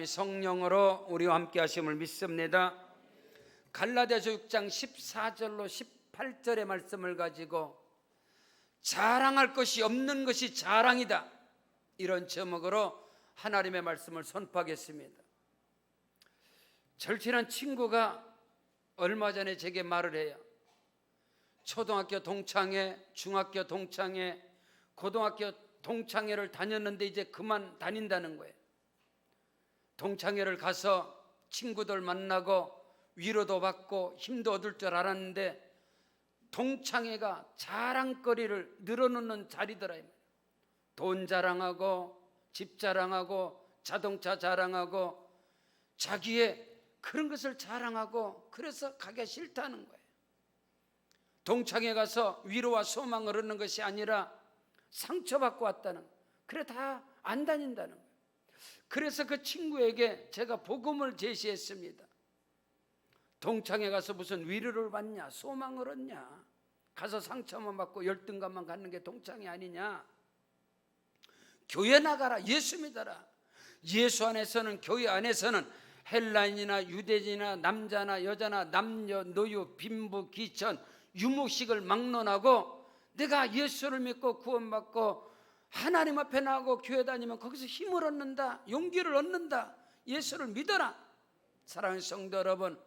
하나님이 성령으로 우리와 함께 하심을 믿습니다. 갈라디아서 6장 14절로 18절의 말씀을 가지고 자랑할 것이 없는 것이 자랑이다, 이런 제목으로 하나님의 말씀을 선포하겠습니다. 절친한 친구가 얼마 전에 제게 말을 해요. 초등학교 동창회, 중학교 동창회, 고등학교 동창회를 다녔는데 이제 그만 다닌다는 거예요. 동창회를 가서 친구들 만나고 위로도 받고 힘도 얻을 줄 알았는데 동창회가 자랑거리를 늘어놓는 자리더라. 돈 자랑하고 집 자랑하고 자동차 자랑하고 자기의 그런 것을 자랑하고, 그래서 가기 싫다는 거예요. 동창회 가서 위로와 소망을 얻는 것이 아니라 상처받고 왔다는 거예요. 그래 다 안 다닌다는 거예요. 그래서 그 친구에게 제가 복음을 제시했습니다. 동창회 가서 무슨 위로를 받냐, 소망을 얻냐, 가서 상처만 받고 열등감만 갖는 게 동창회 아니냐. 교회 나가라, 예수 믿어라. 예수 안에서는, 교회 안에서는 헬라인이나 유대인이나 남자나 여자나 남녀 노유 빈부 귀천 유목식을 막론하고 내가 예수를 믿고 구원받고 하나님 앞에 나가고 교회 다니면 거기서 힘을 얻는다, 용기를 얻는다. 예수를 믿어라. 사랑하는 성도 여러분,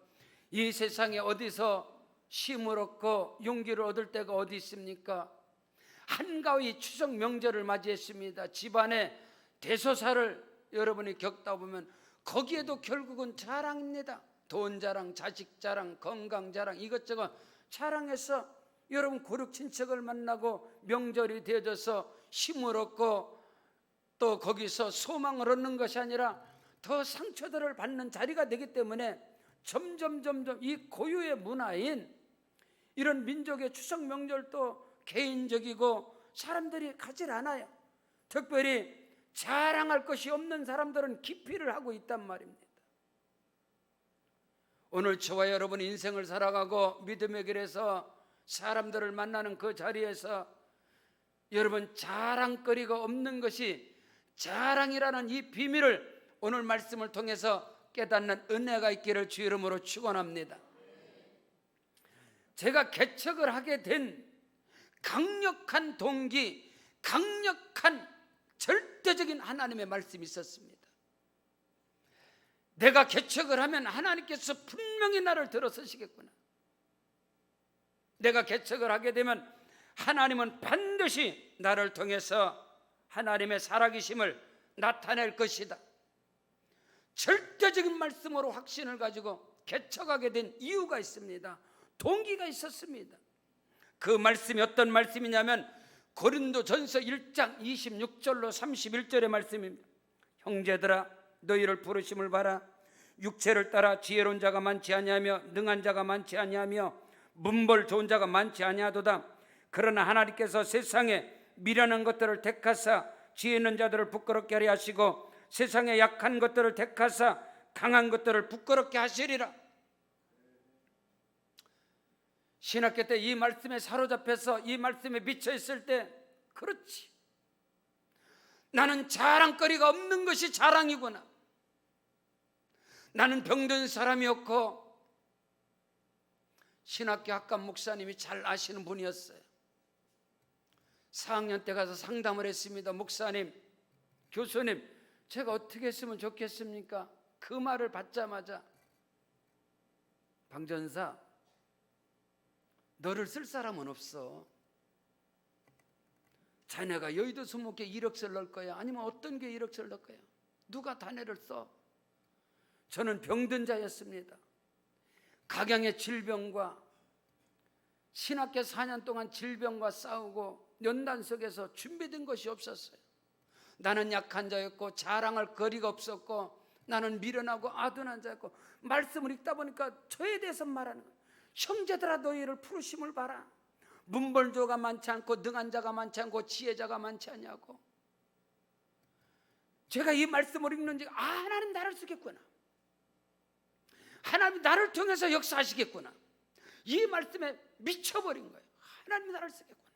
이 세상에 어디서 힘을 얻고 용기를 얻을 때가 어디 있습니까? 한가위 추석 명절을 맞이했습니다. 집안에 대소사를 여러분이 겪다 보면 거기에도 결국은 자랑입니다. 돈 자랑, 자식 자랑, 건강 자랑, 이것저것 자랑해서 여러분 고륙 친척을 만나고 명절이 되어져서 힘을 얻고 또 거기서 소망을 얻는 것이 아니라 더 상처들을 받는 자리가 되기 때문에 점점 이 고유의 문화인 이런 민족의 추석 명절도 개인적이고 사람들이 가질 않아요. 특별히 자랑할 것이 없는 사람들은 기피를 하고 있단 말입니다. 오늘 저와 여러분 인생을 살아가고 믿음의 길에서 사람들을 만나는 그 자리에서 여러분 자랑거리가 없는 것이 자랑이라는 이 비밀을 오늘 말씀을 통해서 깨닫는 은혜가 있기를 주 이름으로 축원합니다. 제가 개척을 하게 된 강력한 동기, 강력한 절대적인 하나님의 말씀이 있었습니다. 내가 개척을 하면 하나님께서 분명히 나를 들어서시겠구나. 내가 개척을 하게 되면 하나님은 반드시 나를 통해서 하나님의 살아계심을 나타낼 것이다. 절대적인 말씀으로 확신을 가지고 개척하게 된 이유가 있습니다. 동기가 있었습니다. 그 말씀이 어떤 말씀이냐면 고린도전서 1장 26절로 31절의 말씀입니다. 형제들아, 너희를 부르심을 봐라. 육체를 따라 지혜로운 자가 많지 아니하며 능한 자가 많지 아니하며 문벌 좋은 자가 많지 아니하도다. 그러나 하나님께서 세상에 미련한 것들을 택하사 지혜 있는 자들을 부끄럽게 하려 하시고 세상에 약한 것들을 택하사 강한 것들을 부끄럽게 하시리라. 신학교 때 이 말씀에 사로잡혀서 이 말씀에 미쳐 있을 때, 그렇지, 나는 자랑거리가 없는 것이 자랑이구나. 나는 병든 사람이었고, 신학교 학과 목사님이 잘 아시는 분이었어요. 4학년 때 가서 상담을 했습니다. 목사님, 교수님, 제가 어떻게 했으면 좋겠습니까? 그 말을 받자마자 방전사, 너를 쓸 사람은 없어. 자네가 여의도 수목에 1억을 넣을 거야? 아니면 어떤 게 1억을 넣을 거야? 누가 자네를 써? 저는 병든 자였습니다. 각양의 질병과 신학교 4년 동안 질병과 싸우고 연단 속에서 준비된 것이 없었어요. 나는 약한 자였고 자랑할 거리가 없었고 나는 미련하고 아둔한 자였고, 말씀을 읽다 보니까 저에 대해서 말하는 거예요. 형제들아, 너희를 부르심을 봐라. 문벌조가 많지 않고 능한 자가 많지 않고 지혜자가 많지 않냐고. 제가 이 말씀을 읽는지 하나님 나를 쓰겠구나, 하나님 나를 통해서 역사하시겠구나, 이 말씀에 미쳐버린 거예요. 하나님 나를 쓰겠구나.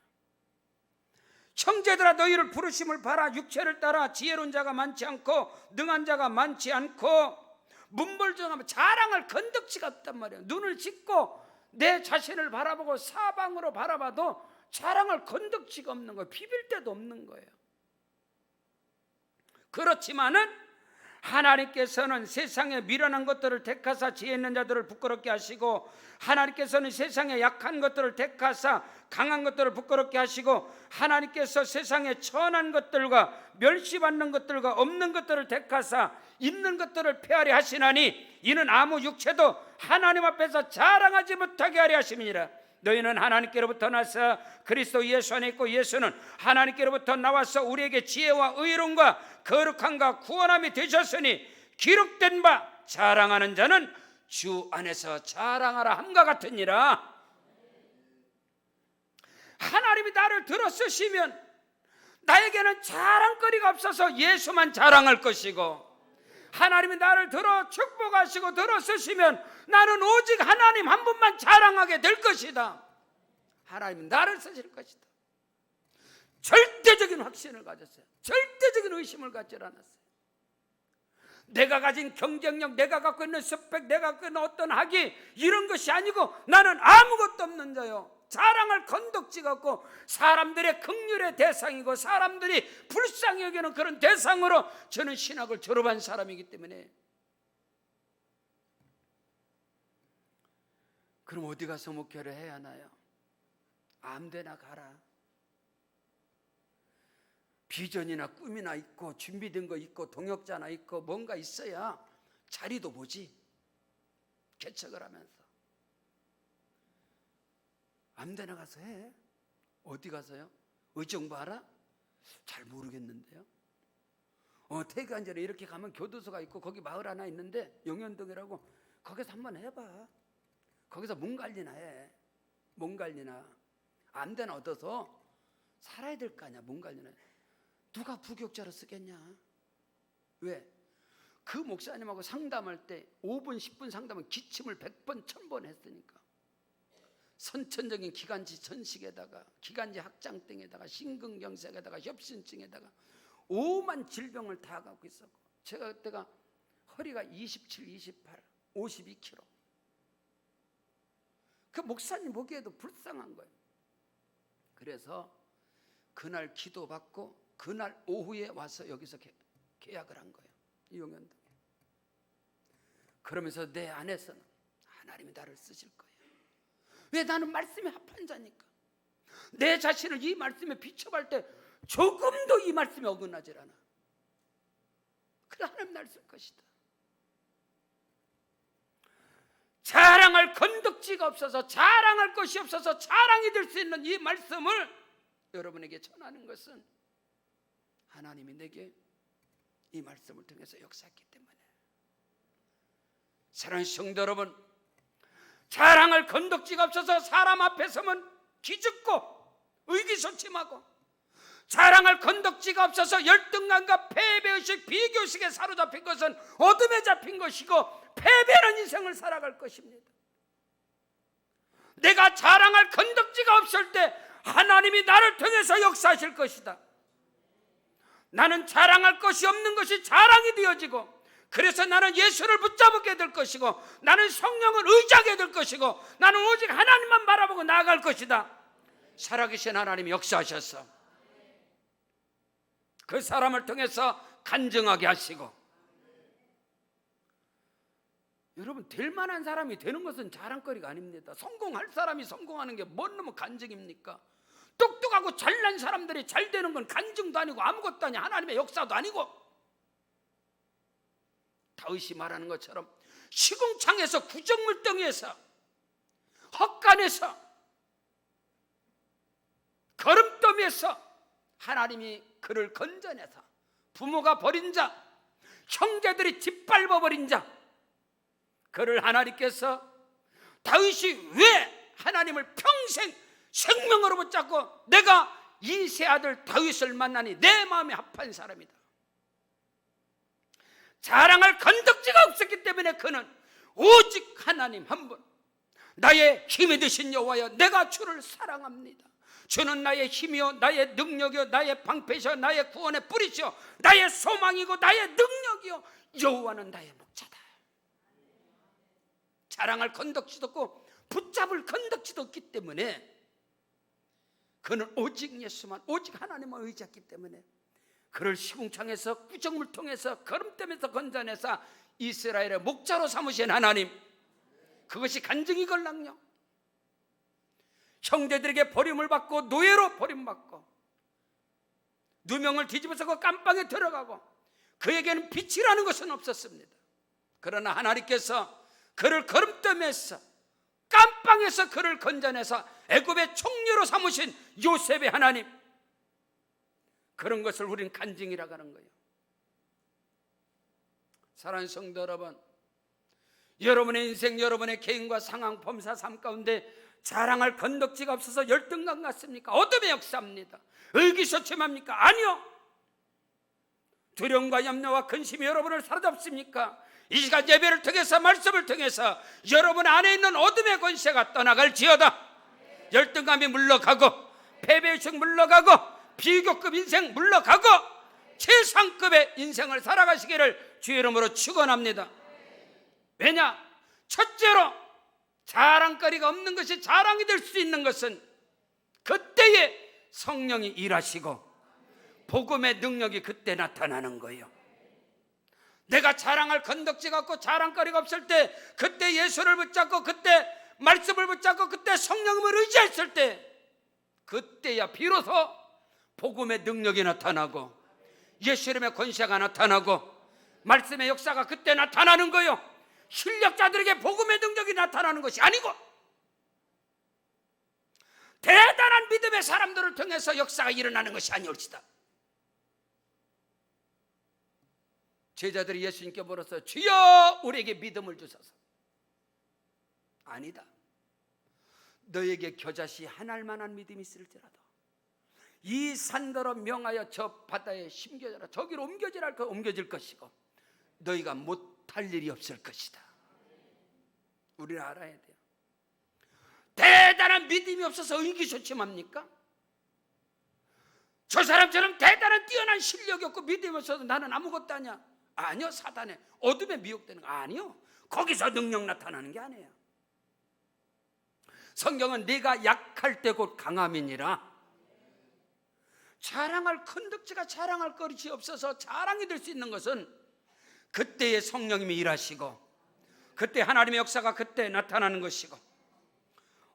형제들아 너희를 부르심을 봐라. 육체를 따라 지혜로운 자가 많지 않고 능한 자가 많지 않고 문벌정하면 자랑할 건덕지가 없단 말이에요. 눈을 씻고 내 자신을 바라보고 사방으로 바라봐도 자랑할 건덕지가 없는 거예요. 비빌 데도 없는 거예요. 그렇지만은 하나님께서는 세상에 미련한 것들을 택하사 지혜 있는 자들을 부끄럽게 하시고, 하나님께서는 세상에 약한 것들을 택하사 강한 것들을 부끄럽게 하시고, 하나님께서 세상에 천한 것들과 멸시받는 것들과 없는 것들을 택하사 있는 것들을 폐하려 하시나니 이는 아무 육체도 하나님 앞에서 자랑하지 못하게 하려 하심이니라. 너희는 하나님께로부터 나서 그리스도 예수 안에 있고 예수는 하나님께로부터 나와서 우리에게 지혜와 의로움과 거룩함과 구원함이 되셨으니 기록된 바 자랑하는 자는 주 안에서 자랑하라 함과 같으니라. 하나님이 나를 들어 쓰시면 나에게는 자랑거리가 없어서 예수만 자랑할 것이고, 하나님이 나를 들어 축복하시고 들어 쓰시면 나는 오직 하나님 한 분만 자랑하게 될 것이다. 하나님은 나를 쓰실 것이다. 절대적인 확신을 가졌어요. 절대적인 의심을 갖지 않았어요. 내가 가진 경쟁력, 내가 갖고 있는 스펙, 내가 갖고 있는 어떤 학위, 이런 것이 아니고 나는 아무것도 없는 자요. 자랑할 건덕지가 없고 사람들의 긍휼의 대상이고 사람들이 불쌍히 여기는 그런 대상으로 저는 신학을 졸업한 사람이기 때문에. 그럼 어디 가서 목회를 해야 하나요? 아무데나 가라. 비전이나 꿈이나 있고 준비된 거 있고 동역자나 있고 뭔가 있어야 자리도 보지. 개척을 하면서 아무데나 가서 해. 어디 가서요? 의정부 알아? 잘 모르겠는데요. 퇴근한 전에 이렇게 가면 교도소가 있고 거기 마을 하나 있는데 영현동이라고, 거기서 한번 해봐. 거기서 몸 관리나 해. 몸 관리나. 아무데나 얻어서 살아야 될 거 아니야. 몸 관리나. 누가 부교육자로 쓰겠냐? 왜? 그 목사님하고 상담할 때 5분 10분 상담은 기침을 100번 1000번 했으니까. 선천적인 기관지 전식에다가 기관지 확장증에다가 심근경색에다가 협신증에다가 오만 질병을 다 갖고 있었고, 제가 그때가 허리가 27, 28, 52kg. 그 목사님 보기에도 불쌍한 거예요. 그래서 그날 기도받고 그날 오후에 와서 여기서 계약을 한 거예요. 용현동에. 그러면서 내 안에서는 하나님이 나를 쓰실 거예요. 왜? 나는 말씀에 합한 자니까. 내 자신을 이 말씀에 비춰볼 때 조금도 이 말씀에 어긋나질 않아. 그래, 하나님 나를 쓸 것이다. 자랑할 건덕지가 없어서, 자랑할 것이 없어서 자랑이 될 수 있는 이 말씀을 여러분에게 전하는 것은 하나님이 내게 이 말씀을 통해서 역사했기 때문에. 사랑하는 성도 여러분, 자랑할 건덕지가 없어서 사람 앞에 서면 기죽고 의기소침하고, 자랑할 건덕지가 없어서 열등감과 패배의식, 비교의식에 사로잡힌 것은 어둠에 잡힌 것이고 패배하는 인생을 살아갈 것입니다. 내가 자랑할 건덕지가 없을 때 하나님이 나를 통해서 역사하실 것이다. 나는 자랑할 것이 없는 것이 자랑이 되어지고, 그래서 나는 예수를 붙잡게 될 것이고, 나는 성령을 의지하게 될 것이고, 나는 오직 하나님만 바라보고 나아갈 것이다. 살아계신 하나님이 역사하셔서 그 사람을 통해서 간증하게 하시고, 여러분, 될 만한 사람이 되는 것은 자랑거리가 아닙니다. 성공할 사람이 성공하는 게 뭔 놈의 간증입니까? 똑똑하고 잘난 사람들이 잘 되는 건 간증도 아니고 아무것도 아니야. 하나님의 역사도 아니고. 다윗이 말하는 것처럼 시궁창에서 구정물덩이에서 헛간에서 거름더미에서 하나님이 그를 건져내서, 부모가 버린 자, 형제들이 짓밟아 버린 자, 그를 하나님께서, 다윗이 왜 하나님을 평생 생명으로 붙잡고 내가 이 세 아들 다윗을 만나니 내 마음에 합한 사람이다. 자랑할 건덕지가 없었기 때문에 그는 오직 하나님 한 분, 나의 힘이 되신 여호와여, 내가 주를 사랑합니다. 주는 나의 힘이요 나의 능력이요 나의 방패시요 나의 구원의 뿌리시요 나의 소망이고 나의 능력이요 여호와는 나의 목자다. 자랑할 건덕지도 없고 붙잡을 건덕지도 없기 때문에 그는 오직 예수만, 오직 하나님만 의지했기 때문에 그를 시궁창에서 구정물 통해서 거름댐에서 건져내서 이스라엘의 목자로 삼으신 하나님, 그것이 간증이걸랑요. 형제들에게 버림을 받고 노예로 버림받고 누명을 뒤집어서 그 깜방에 들어가고 그에게는 빛이라는 것은 없었습니다. 그러나 하나님께서 그를 거름댐에서 깜방에서 그를 건져내서 애굽의 총리로 삼으신 요셉의 하나님, 그런 것을 우린 간증이라고 하는 거예요. 사랑하는 성도 여러분, 여러분의 인생, 여러분의 개인과 상황, 범사, 삶 가운데 자랑할 건덕지가 없어서 열등감 같습니까? 어둠의 역사입니다. 의기소침합니까? 아니요. 두려움과 염려와 근심이 여러분을 사로잡습니까? 이 시간 예배를 통해서, 말씀을 통해서 여러분 안에 있는 어둠의 권세가 떠나갈지어다. 열등감이 물러가고 패배의식 물러가고 비교급 인생 물러가고 최상급의 인생을 살아가시기를 주의 이름으로 축원합니다. 왜냐? 첫째로 자랑거리가 없는 것이 자랑이 될 수 있는 것은 그때에 성령이 일하시고 복음의 능력이 그때 나타나는 거예요. 내가 자랑할 건덕지가 없고 자랑거리가 없을 때, 그때 예수를 붙잡고 그때 말씀을 붙잡고 그때 성령을 의지했을 때, 그때야 비로소 복음의 능력이 나타나고 예수 이름의 권세가 나타나고 말씀의 역사가 그때 나타나는 거예요. 실력자들에게 복음의 능력이 나타나는 것이 아니고 대단한 믿음의 사람들을 통해서 역사가 일어나는 것이 아니올지다. 제자들이 예수님께 물어서 주여 우리에게 믿음을 주소서. 아니다. 너에게 겨자씨 하나일 만한 믿음이 있을지라도 이 산더러 명하여 저 바다에 심겨져라. 저기로 옮겨지라 할 거 옮겨질 것이고 너희가 못할 일이 없을 것이다. 우리는 알아야 돼요. 대단한 믿음이 없어서 의기소침합니까? 저 사람처럼 대단한 뛰어난 실력이 없고 믿음이 없어서 나는 아무것도 아니야. 아니요. 사단의 어둠에 미혹되는 거 아니요. 거기서 능력 나타나는 게 아니에요. 성경은 네가 약할 때 곧 강함이니라. 자랑할 건덕지가 자랑할 것이 없어서 자랑이 될 수 있는 것은 그때의 성령님이 일하시고 그때 하나님의 역사가 그때 나타나는 것이고,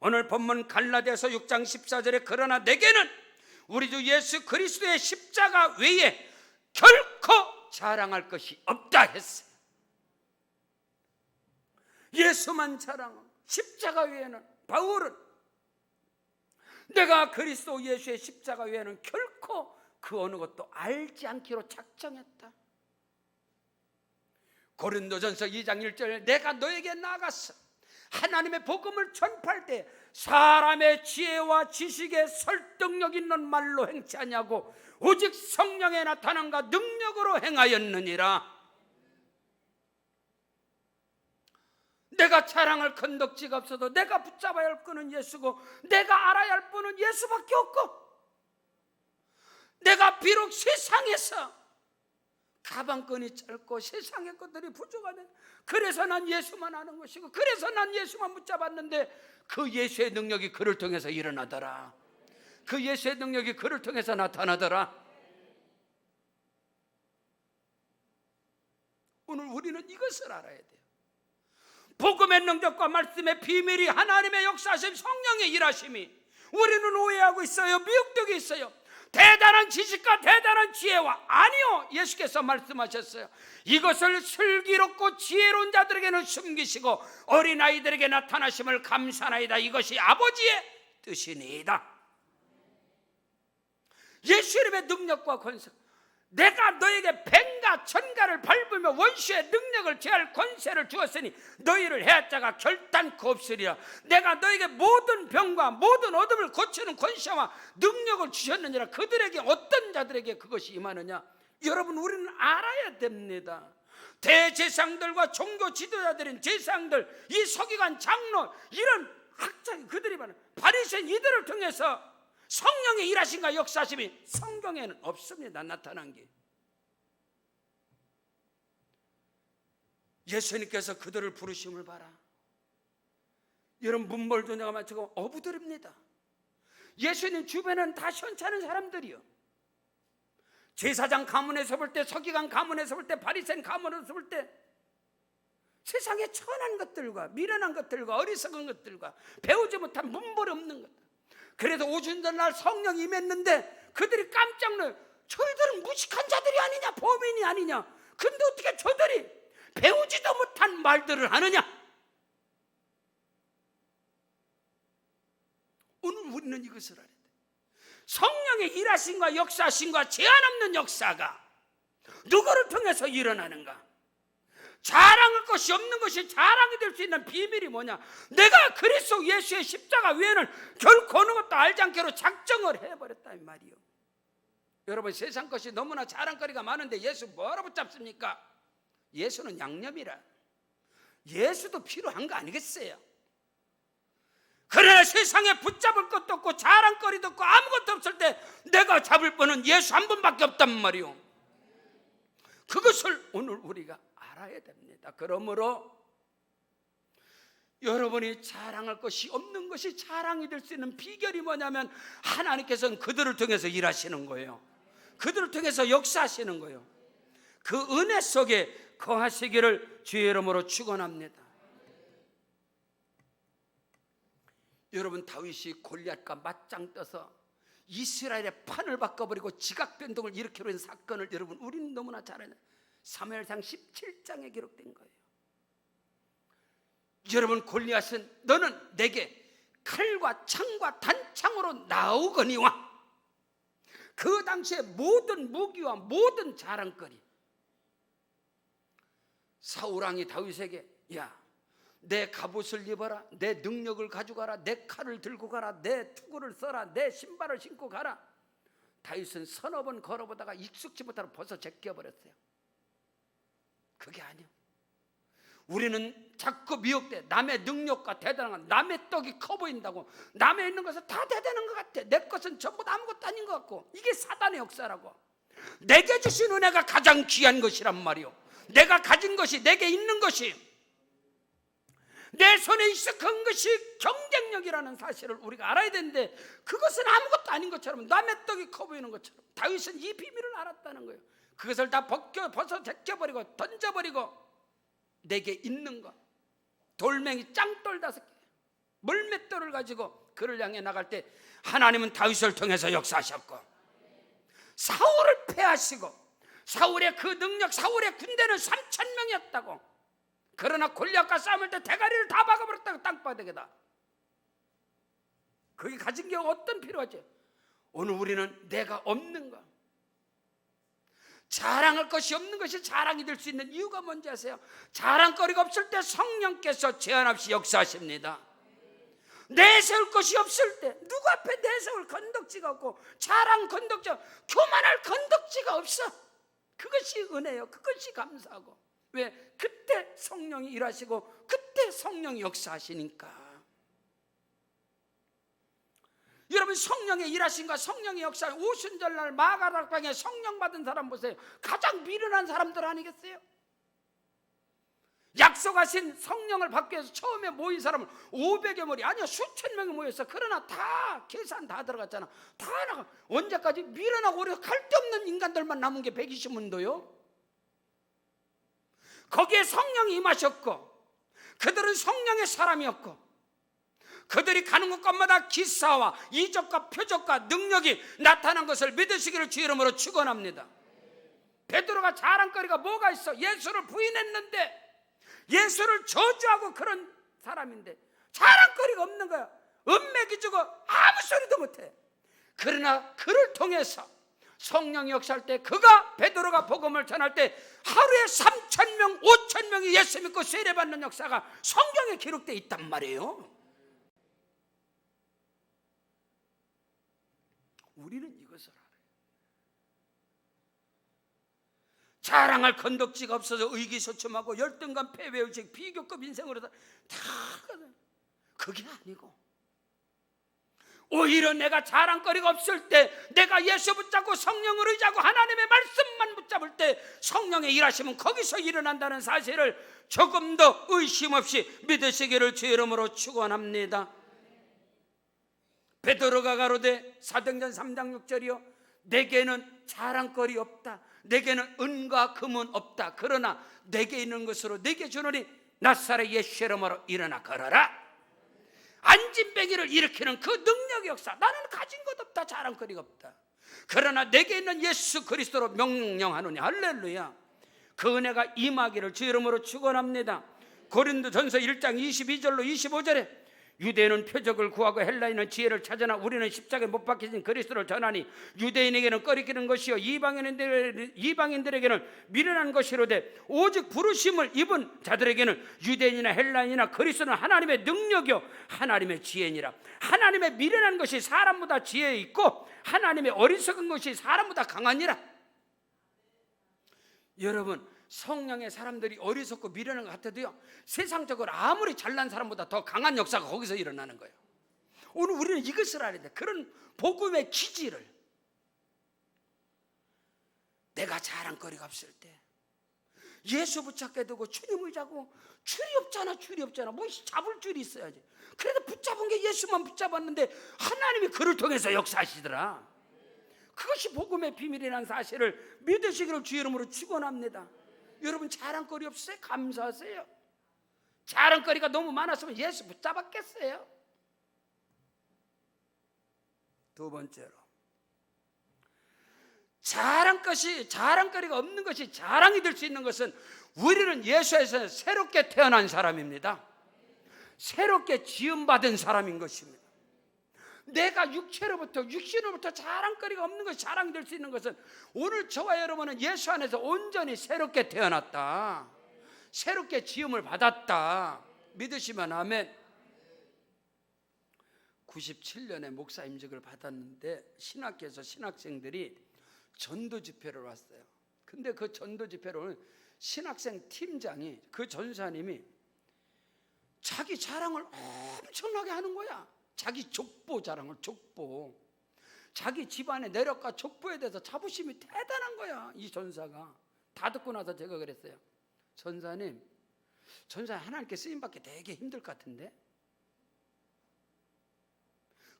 오늘 본문 갈라디아서 6장 14절에 그러나 내게는 우리 주 예수 그리스도의 십자가 외에 결코 자랑할 것이 없다 했어요. 예수만 자랑하고 십자가 외에는, 바울은 내가 그리스도 예수의 십자가 외에는 결코 그 어느 것도 알지 않기로 작정했다. 고린도전서 2장 1절에 내가 너에게 나아가서 하나님의 복음을 전파할 때 사람의 지혜와 지식에 설득력 있는 말로 행치 아니하고 오직 성령의 나타남과 능력으로 행하였느니라. 내가 자랑할 건덕지가 없어도 내가 붙잡아야 할 분은 예수고 내가 알아야 할 분은 예수밖에 없고, 내가 비록 세상에서 가방끈이 짧고 세상의 것들이 부족하네, 그래서 난 예수만 아는 것이고 그래서 난 예수만 붙잡았는데 그 예수의 능력이 그를 통해서 일어나더라. 그 예수의 능력이 그를 통해서 나타나더라. 오늘 우리는 이것을 알아야 돼요. 복음의 능력과 말씀의 비밀이 하나님의 역사하심, 성령의 일하심이 우리는 오해하고 있어요. 미혹되고 있어요. 대단한 지식과 대단한 지혜와, 아니요, 예수께서 말씀하셨어요. 이것을 슬기롭고 지혜로운 자들에게는 숨기시고 어린아이들에게 나타나심을 감사하나이다. 이것이 아버지의 뜻이니이다. 예수 이름의 능력과 권세, 내가 너에게 뱀과 천가를 밟으며 원수의 능력을 제할 권세를 주었으니 너희를 해할 자가 결단코 없으리라. 내가 너에게 모든 병과 모든 어둠을 고치는 권세와 능력을 주셨느니라. 그들에게, 어떤 자들에게 그것이 임하느냐? 여러분, 우리는 알아야 됩니다. 대제사장들과 종교 지도자들인 제사장들, 이 서기관, 장로, 이런 학자, 그들이 바리새인, 이들을 통해서 성령의 일하심과 역사심이 성경에는 없습니다. 나타난 게. 예수님께서 그들을 부르심을 봐라. 여러분, 문벌도 내가 마치고 어부들입니다. 예수님 주변에는 다 시원찮은 사람들이요. 제사장 가문에서 볼 때, 서기관 가문에서 볼 때, 바리새인 가문에서 볼 때 세상에 천한 것들과 미련한 것들과 어리석은 것들과 배우지 못한 문벌 없는 것들. 그래도 오순절날 성령이 임했는데 그들이 깜짝 놀라요. 저희들은 무식한 자들이 아니냐, 범인이 아니냐. 근데 어떻게 저들이 배우지도 못한 말들을 하느냐. 오늘 우리는 이것을 알아야 돼. 성령의 일하심과 역사심과 제한 없는 역사가 누구를 통해서 일어나는가? 자랑할 것이 없는 것이 자랑이 될 수 있는 비밀이 뭐냐? 내가 그리스도 예수의 십자가 외에는 결코 어느 것도 알지 않기로 작정을 해버렸다 이 말이요. 여러분, 세상 것이 너무나 자랑거리가 많은데 예수 뭐하러 붙잡습니까? 예수는 양념이라. 예수도 필요한 거 아니겠어요? 그러나 세상에 붙잡을 것도 없고 자랑거리도 없고 아무것도 없을 때 내가 잡을 분은 예수 한 분밖에 없단 말이요. 그것을 오늘 우리가 알아야 됩니다. 그러므로 여러분이 자랑할 것이 없는 것이 자랑이 될 수 있는 비결이 뭐냐면 하나님께서는 그들을 통해서 일하시는 거예요. 그들을 통해서 역사하시는 거예요. 그 은혜 속에 거하시기를 주의 이름으로 축원합니다. 여러분, 다윗이 골리앗과 맞짱 떠서 이스라엘의 판을 바꿔버리고 지각변동을 일으키려 한 사건을 여러분 우리는 너무나 잘 아는 사무엘상 17장에 기록된 거예요. 여러분, 골리앗은 너는 내게 칼과 창과 단창으로 나오거니와, 그 당시에 모든 무기와 모든 자랑거리, 사울왕이 다윗에게 야, 내 갑옷을 입어라, 내 능력을 가져가라, 내 칼을 들고 가라, 내 투구를 써라, 내 신발을 신고 가라. 다윗은 서너 번 걸어보다가 익숙지 못하고 벗어 제껴버렸어요. 그게 아니요. 우리는 자꾸 미혹돼. 남의 능력과 대단한 것, 남의 떡이 커 보인다고, 남의 있는 것은 다 대단한 것 같아. 내 것은 전부 아무것도 아닌 것 같고. 이게 사단의 역사라고. 내게 주신 은혜가 가장 귀한 것이란 말이요. 내가 가진 것이, 내게 있는 것이, 내 손에 익숙한 것이 경쟁력이라는 사실을 우리가 알아야 되는데, 그것은 아무것도 아닌 것처럼, 남의 떡이 커 보이는 것처럼 다윗은 이 비밀을 알았다는 거예요. 그것을 다 벗어 제껴버리고 던져버리고 내게 있는 것, 돌멩이 짱돌 5개, 물맷돌을 가지고 그를 향해 나갈 때 하나님은 다윗을 통해서 역사하셨고, 사울을 패하시고, 사울의 그 능력, 사울의 군대는 3,000명이었다고. 그러나 골리앗과 싸움할 때 대가리를 다 박아버렸다고, 땅바닥에다. 그게 가진 게 어떤 필요하지? 오늘 우리는 내가 없는 것, 자랑할 것이 없는 것이 자랑이 될 수 있는 이유가 뭔지 아세요? 자랑거리가 없을 때 성령께서 제한 없이 역사하십니다. 내세울 것이 없을 때, 누구 앞에 내세울 건덕지가 없고 자랑 건덕지가, 교만할 건덕지가 없어. 그것이 은혜요. 그것이 감사하고. 왜? 그때 성령이 일하시고 그때 성령이 역사하시니까. 여러분, 성령의 일하심과 성령의 역사, 오순절날 마가다락방에 성령 받은 사람 보세요. 가장 미련한 사람들 아니겠어요? 약속하신 성령을 받기 위해서 처음에 모인 사람은 500여 머리, 아니야 수천 명이 모였어. 그러나 다 계산 다 들어갔잖아. 다 나가. 언제까지? 미련하고 오래 갈데없는 인간들만 남은 게 120문도요. 거기에 성령이 임하셨고, 그들은 성령의 사람이었고, 그들이 가는 곳마다 기사와 이적과 표적과 능력이 나타난 것을 믿으시기를 주 이름으로 축원합니다. 베드로가 자랑거리가 뭐가 있어? 예수를 부인했는데, 예수를 저주하고 그런 사람인데 자랑거리가 없는 거야. 은맥이 주고 아무 소리도 못해. 그러나 그를 통해서 성령이 역사할 때, 그가 베드로가 복음을 전할 때 하루에 3,000명 5,000명이 예수 믿고 세례받는 역사가 성경에 기록되어 있단 말이에요. 우리는 이것을 알아요. 자랑할 건덕지가 없어서 의기소침하고 열등감, 패배의식, 비교급 인생으로 다 그게 아니고, 오히려 내가 자랑거리가 없을 때, 내가 예수 붙잡고 성령을 의지하고 하나님의 말씀만 붙잡을 때 성령의 일하심은 거기서 일어난다는 사실을 조금 더 의심 없이 믿으시기를 주의 이름으로 축원합니다. 베드로가 가로되 사도행전 3장 6절이요 내게는 자랑거리 없다, 내게는 은과 금은 없다, 그러나 내게 있는 것으로 내게 주노니 나사렛 예수 이름으로 일어나 걸어라. 안진뱅이를 일으키는 그 능력의 역사, 나는 가진 것 없다, 자랑거리가 없다, 그러나 내게 있는 예수 그리스도로 명령하노니 할렐루야. 그 은혜가 임하기를 주 이름으로 축원합니다. 고린도전서 1장 22절로 25절에 유대인은 표적을 구하고 헬라인은 지혜를 찾으나 우리는 십자가에 못 박히신 그리스도를 전하니 유대인에게는 꺼리키는 것이요 이방인들에게는 미련한 것이로되 오직 부르심을 입은 자들에게는 유대인이나 헬라인이나 그리스도는 하나님의 능력이요 하나님의 지혜니라. 하나님의 미련한 것이 사람보다 지혜 있고 하나님의 어리석은 것이 사람보다 강하니라. 여러분, 성령의 사람들이 어리석고 미련한 것 같아도요, 세상적으로 아무리 잘난 사람보다 더 강한 역사가 거기서 일어나는 거예요. 오늘 우리는 이것을 알아야 돼. 그런 복음의 기질을. 내가 자랑거리가 없을 때 예수 붙잡게 되고 주님을 잡고 줄이 없잖아. 뭐 잡을 줄이 있어야지. 그래도 붙잡은 게 예수만 붙잡았는데 하나님이 그를 통해서 역사하시더라. 그것이 복음의 비밀이라는 사실을 믿으시기를 주의 이름으로 축원합니다. 여러분, 자랑거리 없어요? 감사하세요. 자랑거리가 너무 많았으면 예수 붙잡았겠어요? 두 번째로, 자랑거리가 없는 것이 자랑이 될 수 있는 것은 우리는 예수에서 새롭게 태어난 사람입니다. 새롭게 지음받은 사람인 것입니다. 내가 육신으로부터 자랑거리가 없는 것이 자랑이 될 수 있는 것은 오늘 저와 여러분은 예수 안에서 온전히 새롭게 태어났다, 새롭게 지음을 받았다. 믿으시면 아멘. 97년에 목사 임직을 받았는데 신학교에서 신학생들이 전도 집회를 왔어요. 근데 그 전도 집회를 오는 신학생 팀장이, 그 전사님이 자기 자랑을 엄청나게 하는 거야. 자기 족보 자랑을, 족보, 자기 집안의 내력과 족보에 대해서 자부심이 대단한 거야. 이 전사가 다 듣고 나서 제가 그랬어요. 전사님 하나님께 쓰임받기 되게 힘들 것 같은데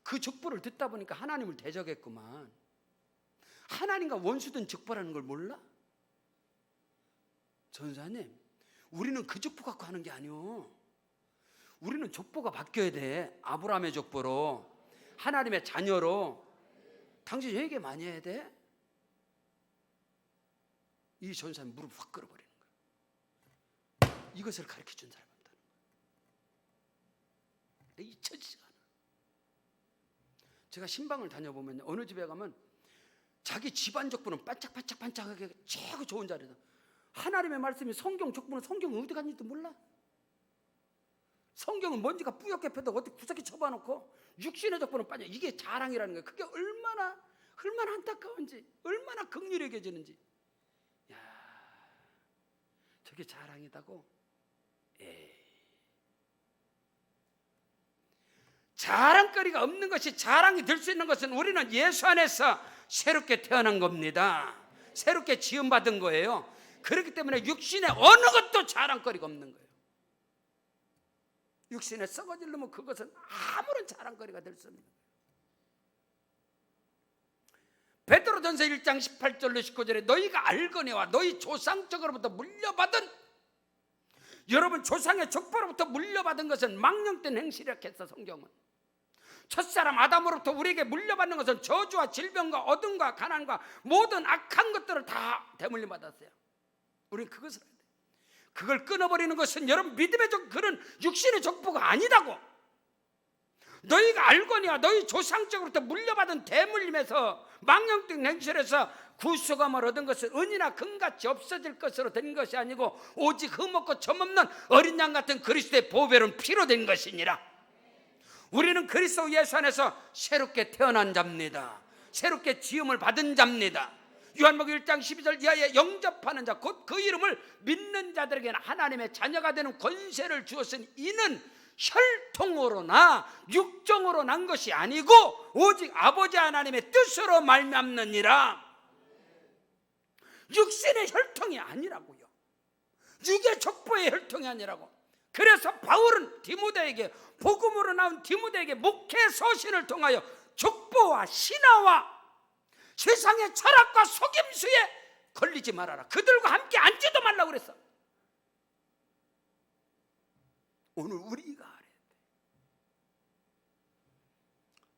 그 족보를 듣다 보니까 하나님을 대적했구만. 하나님과 원수된 족보라는 걸 몰라? 전사님, 우리는 그 족보 갖고 하는 게 아니오. 우리는 족보가 바뀌어야 돼. 아브라함의 족보로, 하나님의 자녀로. 당신 회개 많이 해야 돼. 이 전사는 무릎 확 끌어버리는 거야. 이것을 가르쳐준 사람이다. 잊혀지지가 않아. 제가 신방을 다녀보면 어느 집에 가면 자기 집안 족보는 반짝반짝하게 최고 좋은 자리다. 하나님의 말씀이 성경 족보는 성경 어디 갔는지도 몰라. 성경은 먼지가 뿌옇게 펴도 어디 구석에 쳐봐놓고 육신의 족보는 빠져. 이게 자랑이라는 거예요. 그게 얼마나 안타까운지, 얼마나 긍휼히 여겨지는지. 야, 저게 자랑이다고? 에이. 자랑거리가 없는 것이 자랑이 될 수 있는 것은 우리는 예수 안에서 새롭게 태어난 겁니다. 새롭게 지음받은 거예요. 그렇기 때문에 육신의 어느 것도 자랑거리가 없는 거예요. 육신에 썩어지려면 그것은 아무런 자랑거리가 될 수 없는 거예요. 베드로전서 1장 18절로 19절에 너희가 알거니와 너희 조상적으로부터 물려받은, 여러분 조상의 족보로부터 물려받은 것은 망령된 행실이라고 했어. 성경은 첫사람 아담으로부터 우리에게 물려받는 것은 저주와 질병과 어둠과 가난과 모든 악한 것들을 다 대물림 받았어요. 우리는 그것을 해야 돼. 그걸 끊어버리는 것은 여러분 믿음의 그런 육신의 족보가 아니다고. 너희가 알거니와 너희 조상적으로부터 물려받은 대물림에서 망령된 행실에서 구속함을 얻은 것은 은이나 금같이 없어질 것으로 된 것이 아니고 오직 흠없고 점없는 어린 양 같은 그리스도의 보배로운 피로 된 것이니라. 우리는 그리스도 예수 안에서 새롭게 태어난 자입니다. 새롭게 지음을 받은 자입니다. 요한복음 1장 12절 이하에 영접하는 자 곧 그 이름을 믿는 자들에게는 하나님의 자녀가 되는 권세를 주었으니 이는 혈통으로나 육정으로 난 것이 아니고 오직 아버지 하나님의 뜻으로 말미암느니라. 육신의 혈통이 아니라고요. 육의 족보의 혈통이 아니라고. 그래서 바울은 디모데에게, 복음으로 나온 디모데에게 목회 서신을 통하여 족보와 신화와 세상의 철학과 속임수에 걸리지 말아라. 그들과 함께 앉지도 말라고 그랬어. 오늘 우리가 알아야 돼.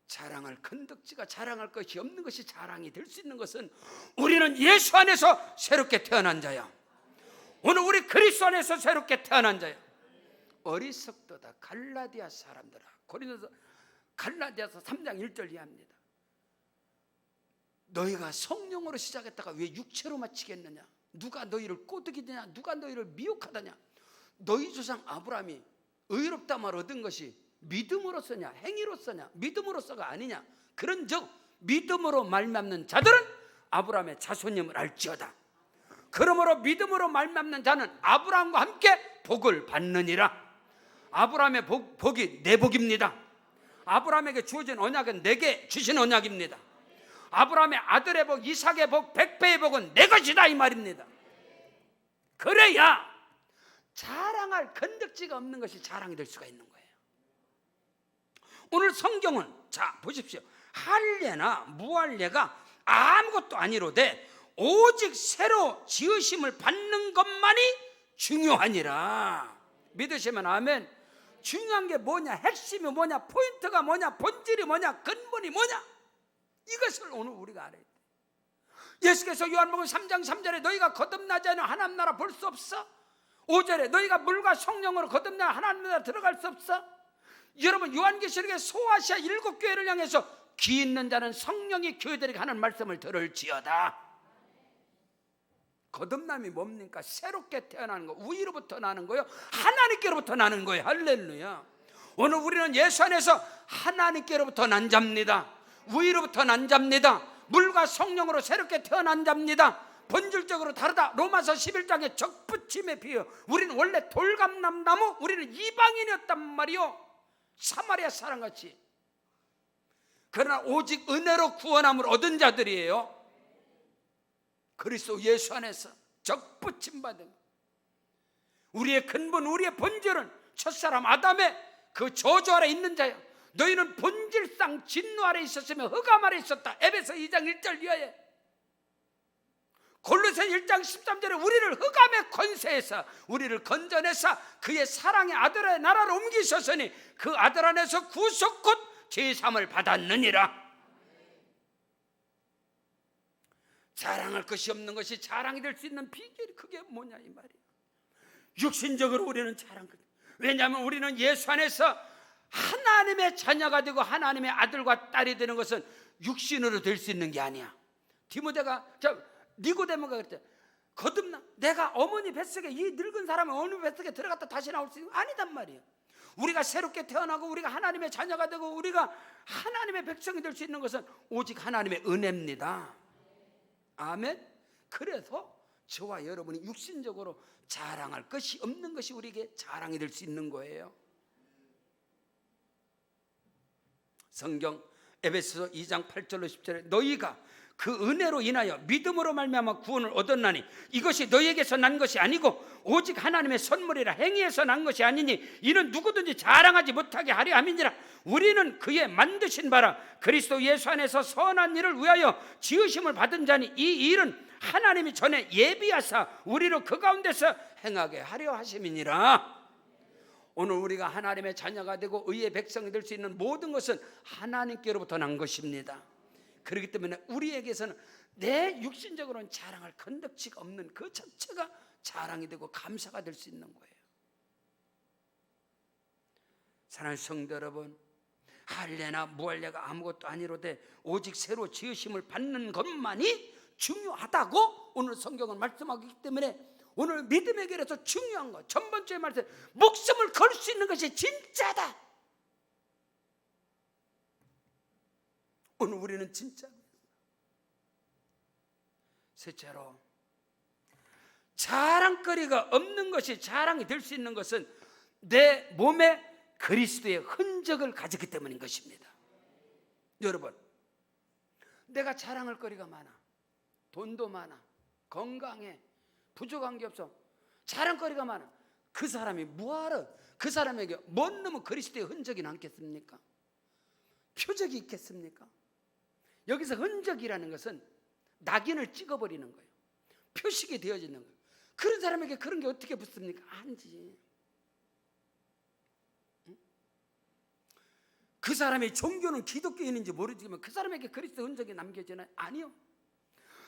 자랑할 건덕지가 자랑할 것이 없는 것이 자랑이 될 수 있는 것은 우리는 예수 안에서 새롭게 태어난 자야. 오늘 우리 그리스도 안에서 새롭게 태어난 자야. 어리석도다 갈라디아 사람들아. 고린도서 갈라디아서 3장 1절 이하입니다. 너희가 성령으로 시작했다가 왜 육체로 마치겠느냐? 누가 너희를 꼬드기느냐? 누가 너희를 미혹하다냐? 너희 조상 아브라함이 의롭다말 얻은 것이 믿음으로서냐 행위로서냐? 믿음으로서가 아니냐? 그런즉 믿음으로 말미암는 자들은 아브라함의 자손임을 알지어다. 그러므로 믿음으로 말미암는 자는 아브라함과 함께 복을 받느니라. 아브라함의 복이 내 복입니다. 아브라함에게 주어진 언약은 내게 주신 언약입니다. 아브라함의 아들의 복, 이삭의 복, 백배의 복은 내 것이다 이 말입니다. 그래야 자랑할 건덕지가 없는 것이 자랑이 될 수가 있는 거예요. 오늘 성경은 자 보십시오. 할례나 무할례가 아무것도 아니로되 오직 새로 지으심을 받는 것만이 중요하니라. 믿으시면 아멘. 중요한 게 뭐냐? 핵심이 뭐냐? 포인트가 뭐냐? 본질이 뭐냐? 근본이 뭐냐? 이것을 오늘 우리가 알아야 돼. 예수께서 요한복음 3장 3절에 너희가 거듭나지 않으면 하나님 나라 볼 수 없어. 5절에 너희가 물과 성령으로 거듭나 하나님 나라 들어갈 수 없어. 여러분 요한계시록의 소아시아 7교회를 향해서 귀 있는 자는 성령이 교회들에게 하는 말씀을 들을지어다. 거듭남이 뭡니까? 새롭게 태어나는 거. 위로부터 나는 거요, 하나님께로부터 나는 거예요. 할렐루야. 오늘 우리는 예수 안에서 하나님께로부터 난 자입니다. 위로부터 난 자입니다. 물과 성령으로 새롭게 태어난 자입니다. 본질적으로 다르다. 로마서 11장의 적붙임에 비해 우리는 원래 돌감람나무, 우리는 이방인이었단 말이요. 사마리아 사람같이. 그러나 오직 은혜로 구원함을 얻은 자들이에요. 그리스도 예수 안에서 적붙임 받은 우리의 근본, 우리의 본질은 첫사람 아담의 그 저주 아래 있는 자야. 너희는 본질상 진노 아래 있었으며 흑암 아래 있었다. 에베소 2장 1절 이하에. 골로새 1장 13절에 우리를 흑암의 권세에서 우리를 건져내사 그의 사랑의 아들의 나라로 옮기셨으니 그 아들 안에서 구속 곧 제삼을 받았느니라. 자랑할 것이 없는 것이 자랑이 될 수 있는 비결이 그게 뭐냐 이 말이야. 육신적으로 우리는 자랑. 왜냐하면 우리는 예수 안에서 하나님의 자녀가 되고 하나님의 아들과 딸이 되는 것은 육신으로 될 수 있는 게 아니야. 니고데모가 그랬대. 거듭나? 내가 어머니 뱃속에, 이 늙은 사람은 어머니 뱃속에 들어갔다 다시 나올 수 있는 거 아니단 말이야. 우리가 새롭게 태어나고 우리가 하나님의 자녀가 되고 우리가 하나님의 백성이 될 수 있는 것은 오직 하나님의 은혜입니다. 아멘. 그래서 저와 여러분이 육신적으로 자랑할 것이 없는 것이 우리에게 자랑이 될 수 있는 거예요. 성경 에베소서 2장 8절로 10절에 너희가 그 은혜로 인하여 믿음으로 말미암아 구원을 얻었나니 이것이 너희에게서 난 것이 아니고 오직 하나님의 선물이라. 행위에서 난 것이 아니니 이는 누구든지 자랑하지 못하게 하려 함이니라. 우리는 그의 만드신 바라 그리스도 예수 안에서 선한 일을 위하여 지으심을 받은 자니 이 일은 하나님이 전에 예비하사 우리로 그 가운데서 행하게 하려 하심이니라. 오늘 우리가 하나님의 자녀가 되고 의의 백성이 될 수 있는 모든 것은 하나님께로부터 난 것입니다. 그렇기 때문에 우리에게서는 내 육신적으로는 자랑할 건덕지가 없는 그 자체가 자랑이 되고 감사가 될 수 있는 거예요. 사랑하는 성도 여러분, 할례나 무할례가 아무것도 아니로되 오직 새로 지으심을 받는 것만이 중요하다고 오늘 성경은 말씀하기 때문에 오늘 믿음의 길에서 중요한 것, 첫 번째 말씀, 목숨을 걸 수 있는 것이 진짜다. 오늘 우리는 진짜. 셋째로, 자랑거리가 없는 것이 자랑이 될 수 있는 것은 내 몸에 그리스도의 흔적을 가졌기 때문인 것입니다. 여러분, 내가 자랑할 거리가 많아. 돈도 많아. 건강해. 부족한 게 없어. 자랑거리가 많아. 그 사람이 뭐하러, 그 사람에게 뭔 놈은 그리스도의 흔적이 남겠습니까? 표적이 있겠습니까? 여기서 흔적이라는 것은 낙인을 찍어버리는 거예요. 표식이 되어지는 거예요. 그런 사람에게 그런 게 어떻게 붙습니까? 아니지. 그 사람의 종교는 기독교인인지 모르지만 그 사람에게 그리스도 흔적이 남겨지나요? 아니요.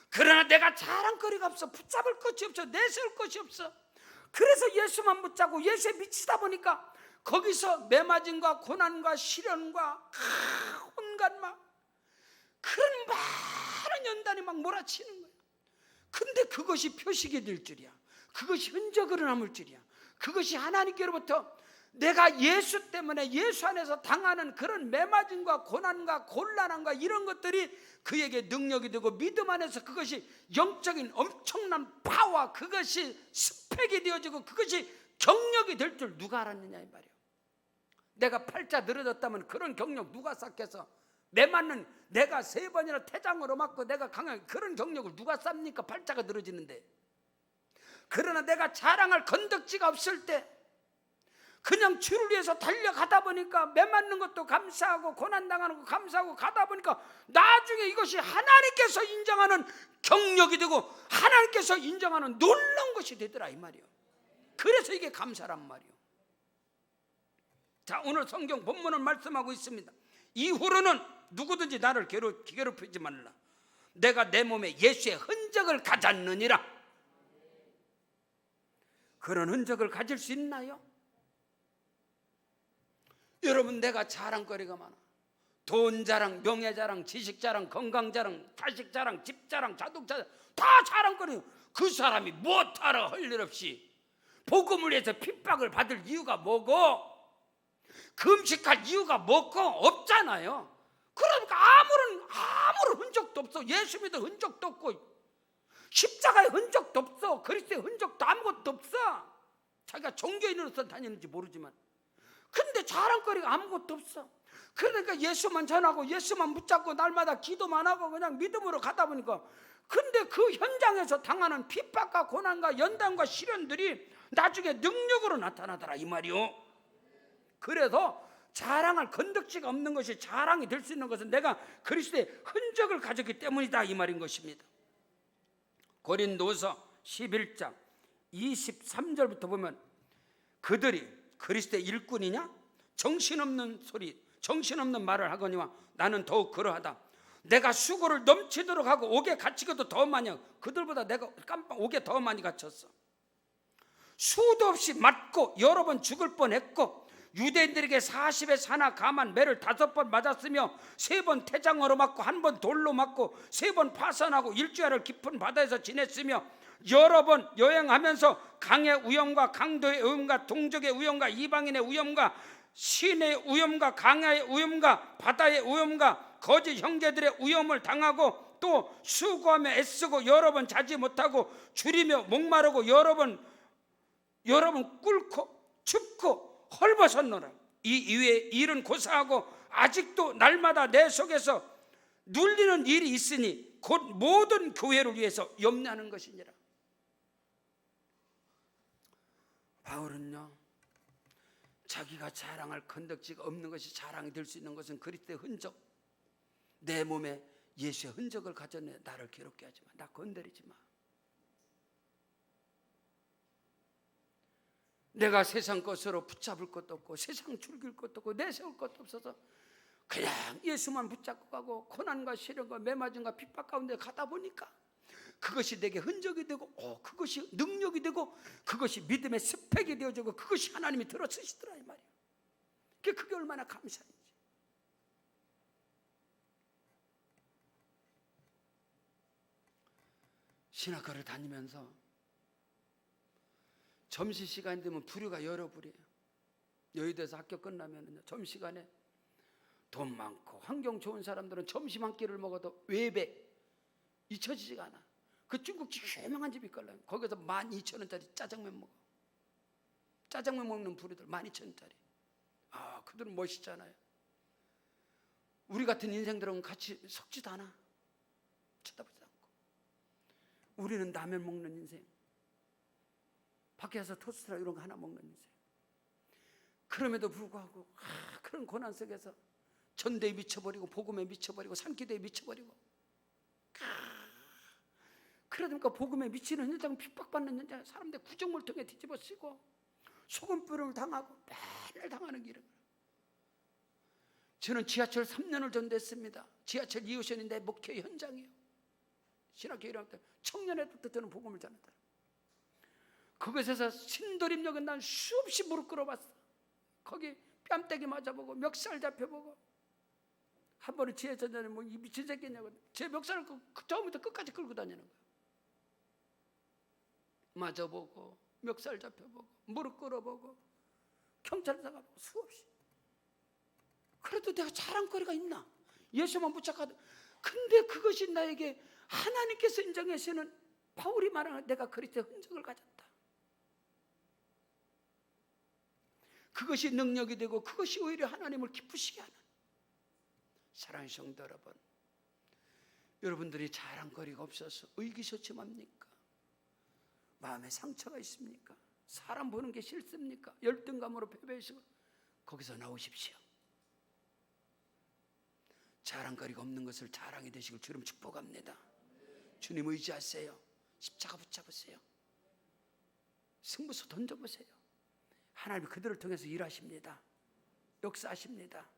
그러나 내가 자랑거리가 없어. 붙잡을 것이 없어. 내세울 것이 없어. 그래서 예수만 붙잡고 예수에 미치다 보니까 거기서 매맞음과 고난과 시련과 온갖 막 그런 많은 연단이 막 몰아치는 거야. 근데 그것이 표식이 될 줄이야. 그것이 흔적으로 남을 줄이야. 그것이 하나님께로부터 내가 예수 때문에 예수 안에서 당하는 그런 매맞음과 고난과 곤란함과 이런 것들이 그에게 능력이 되고 믿음 안에서 그것이 영적인 엄청난 파워, 그것이 스펙이 되어지고 그것이 경력이 될 줄 누가 알았느냐 이 말이에요. 내가 팔자 늘어졌다면 그런 경력 누가 쌓겠어? 매 맞는 내가 3번이나 태장으로 맞고 내가 강한 그런 경력을 누가 쌉니까? 팔자가 늘어지는데. 그러나 내가 자랑할 건덕지가 없을 때 그냥 주를 위해서 달려가다 보니까 매 맞는 것도 감사하고 고난당하는 거 감사하고 가다 보니까 나중에 이것이 하나님께서 인정하는 경력이 되고 하나님께서 인정하는 놀라운 것이 되더라 이 말이에요. 그래서 이게 감사란 말이에요. 자, 오늘 성경 본문은 말씀하고 있습니다. 이후로는 누구든지 나를 괴롭히지 말라. 내가 내 몸에 예수의 흔적을 가졌느니라. 그런 흔적을 가질 수 있나요? 여러분, 내가 자랑거리가 많아. 돈 자랑, 명예 자랑, 지식 자랑, 건강 자랑, 자식 자랑, 집 자랑, 자동차 자랑, 다 자랑거리요. 그 사람이 못하러 할 일 없이 복음을 위해서 핍박을 받을 이유가 뭐고 금식할 이유가 뭐고 없잖아요. 그러니까 아무런 흔적도 없어. 예수 믿을 흔적도 없고 십자가의 흔적도 없어. 그리스도의 흔적도 아무것도 없어. 자기가 종교인으로서 다니는지 모르지만 근데 자랑거리가 아무것도 없어. 그러니까 예수만 전하고 예수만 붙잡고 날마다 기도만 하고 그냥 믿음으로 가다 보니까 근데 그 현장에서 당하는 핍박과 고난과 연단과 시련들이 나중에 능력으로 나타나더라 이 말이요. 그래서 자랑할 건덕지가 없는 것이 자랑이 될 수 있는 것은 내가 그리스도의 흔적을 가졌기 때문이다 이 말인 것입니다. 고린도서 11장 23절부터 보면 그들이 그리스도의 일꾼이냐? 정신없는 말을 하거니와 나는 더욱 그러하다. 내가 수고를 넘치도록 하고 옥에 갇히고도 더 많이 하고 그들보다 내가 옥에 더 많이 갇혔어. 수도 없이 맞고 여러 번 죽을 뻔했고 유대인들에게 40의 사나 감한 매를 5번 맞았으며 3번 태장으로 맞고 1번 돌로 맞고 3번 파선하고 일주일을 깊은 바다에서 지냈으며 여러 번 여행하면서 강의 위험과 강도의 위험과 동족의 위험과 이방인의 위험과 신의 위험과 강야의 위험과 바다의 위험과 거짓 형제들의 위험을 당하고 또 수고하며 애쓰고 여러 번 자지 못하고 줄이며 목마르고 여러 번 꿇고 춥고 헐벗었노라. 이 이외에 일은 고사하고 아직도 날마다 내 속에서 눌리는 일이 있으니 곧 모든 교회를 위해서 염려하는 것이니라. 바울은요, 자기가 자랑할 건덕지가 없는 것이 자랑이 될 수 있는 것은 그리스도의 흔적, 내 몸에 예수의 흔적을 가졌네. 나를 괴롭게 하지 마. 나 건드리지 마. 내가 세상 것으로 붙잡을 것도 없고 세상 즐길 것도 없고 내세울 것도 없어서 그냥 예수만 붙잡고 가고 고난과 시련과 매맞음과 핍박 가운데 가다 보니까 그것이 내게 흔적이 되고 그것이 능력이 되고 그것이 믿음의 스펙이 되어지고 그것이 하나님이 들어쓰시더라 이 말이에요. 그게 얼마나 감사한지. 신학과를 다니면서 점심시간 되면 부류가 여러 부류예요. 여의도에서 학교 끝나면 점심시간에 돈 많고 환경 좋은 사람들은 점심 한 끼를 먹어도 외배 잊혀지지가 않아. 그 중국집 유명한 집이 있거든요. 거기서 12,000원짜리 짜장면 먹어. 짜장면 먹는 부류들 12,000원짜리. 그들은 멋있잖아요. 우리 같은 인생들은 같이 섞지도 않아. 쳐다보지도 않고. 우리는 라면 먹는 인생, 밖에서 토스트라 이런 거 하나 먹는 인생. 그럼에도 불구하고 그런 고난 속에서 전도에 미쳐버리고 복음에 미쳐버리고 산기도에 미쳐버리고, 그러니까 복음에 미치는 현장, 핍박받는 현장, 사람들 구정물 통에 뒤집어쓰고 소금부름을 당하고 맨날 당하는 길을. 저는 지하철 3년을 전도했습니다. 지하철 2호선이 내 목회 현장이에요. 신학교 1학년 때 청년회부터 저는 복음을 전했다. 그것에서 신도림역은 난 수없이 무릎 꿇어봤어. 거기 뺨때기 맞아보고 멱살 잡혀보고, 한 번은 지하철 전에 뭐 이 미친 새끼냐고 제 멱살을 처음부터 끝까지 끌고 다니는 거야. 맞아보고 멱살 잡혀보고 무릎 꿇어보고 경찰서 가보고 수없이. 그래도 내가 자랑거리가 있나? 예수만 붙잡아도. 근데 그것이 나에게 하나님께서 인정하시는, 바울이 말하는 내가 그리스도의 흔적을 가졌다. 그것이 능력이 되고 그것이 오히려 하나님을 기쁘시게 하는. 사랑하는 성도 여러분, 여러분들이 자랑거리가 없어서 의기소침합니까? 마음에 상처가 있습니까? 사람 보는 게 싫습니까? 열등감으로 패배하시고, 거기서 나오십시오. 자랑거리가 없는 것을 자랑이 되시길 주님 축복합니다. 주님 의지하세요. 십자가 붙잡으세요. 승부수 던져보세요. 하나님이 그들을 통해서 일하십니다. 역사하십니다.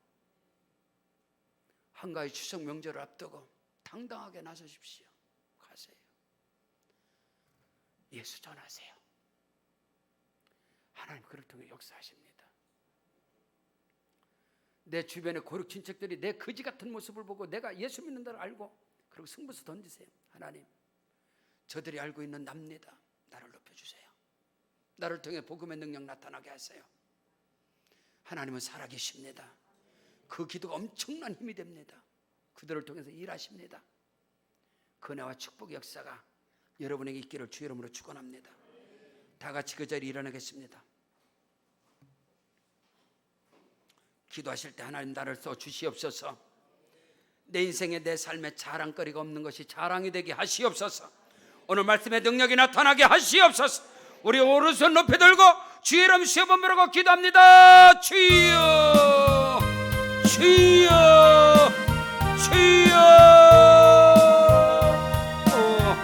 한가위 추석 명절을 앞두고 당당하게 나서십시오. 가세요. 예수 전하세요. 하나님 그를 통해 역사하십니다. 내 주변의 고륙 친척들이 내 거지 같은 모습을 보고 내가 예수 믿는다를 알고, 그리고 승부수 던지세요. 하나님, 저들이 알고 있는 납니다. 나를 높여주세요. 나를 통해 복음의 능력 나타나게 하세요. 하나님은 살아계십니다. 그 기도가 엄청난 힘이 됩니다. 그들을 통해서 일하십니다. 은혜와 축복의 역사가 여러분에게 있기를 주 이름으로 축원합니다. 다 같이 그 자리에 일어나겠습니다. 기도하실 때 하나님 나를 써 주시옵소서. 내 인생에 내 삶에 자랑거리가 없는 것이 자랑이 되게 하시옵소서. 오늘 말씀의 능력이 나타나게 하시옵소서. 우리 오른손 높이 들고 주 이름 시험을 부르고 기도합니다. 주여, 주여, 주여. 오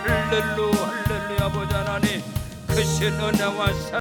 할렐루야, 할렐루야. 아버지 하나님, 크신 은혜와 사랑